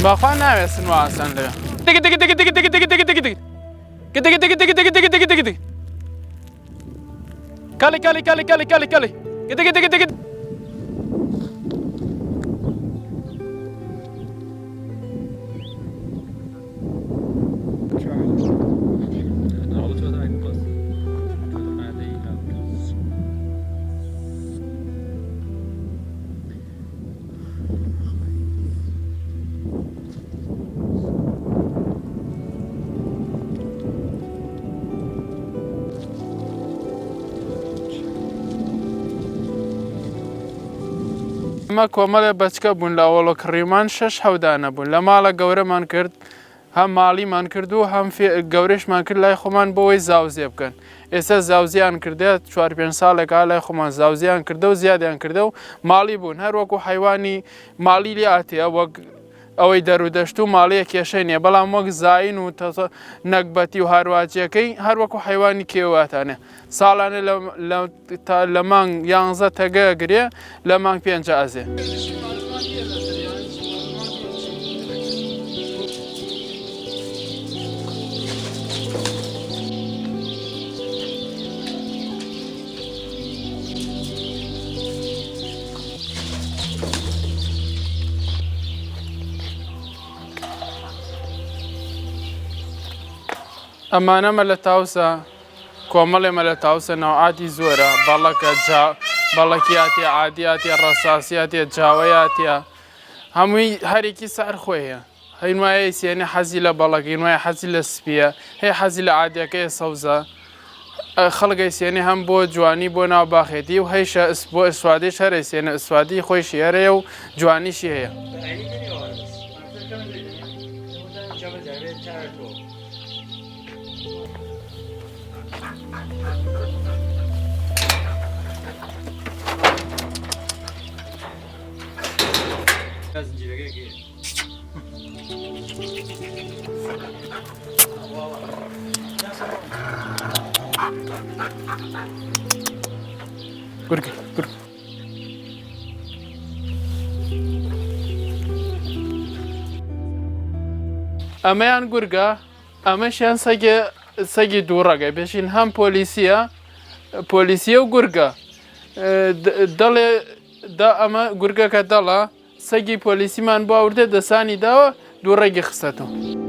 باخوا ناوێسن واسان لێ کاڵی کاڵی کاڵی کاڵی کاڵی کاڵی ئەمە کۆمەڵێ بەچکە بوون لە ئەوڵە کڕیمان 6 دانە بوون لە ماڵە گەورەمان کرد هەم ماڵیمان کرد و هەم گەورەشمان کرد لای خۆمان بۆەوەی زاوزێ بکەن ئێستا زاوزیان کردێت 4-5 ساڵێکا لای خۆمان زاوزیان کردە و زیادیان کردە و ماڵی بوون هەر وەکو حیوانی ماڵی لێ هاتیە وەک ئەوەی دەرودەشت و ماڵەیە کێشەی نییە بەڵام وەک زاین و نەکبەتی و هارواتیەکەی هەر وەکو حیوانی کێواتانێ ساڵانە لە مانگ 11 تەگەگرێ لە مانگ 5 ئازێ ئەمانەمە لە تاوسە کۆمەڵێمە لە تاوسە ناوعاتی زۆرە بەڵەکە بەڵەکیاتێ عادیاتێ ڕەساسیاتێ جاوەیاتێ هەمووی هەرێکی سار خۆیە هەین وایە سێنێ حەزی لە بەڵەکە هین وایە حەزی لە سپیە هەیە حەزی لە عادیەکەیە سەوزە خەڵگەی سێنێ هەم بۆ جوانی بۆ ناوباخێتی و هەیشە بۆ ئەسوادیش هەرێ سێنە ئەسوادی خۆیشی هەرەیە و جوانیشی هەیە گورگ ئەمەیان گورگە ئەمەشیان سەگی دووڕەگەی بێشین هەم پۆلیسیە و گورگە دەڵێ ئەمە گورگەکە دەڵە سەگی پۆلیسیمان بۆ ئەوردە دەسانی داوە دووڕێگی خستەتەوە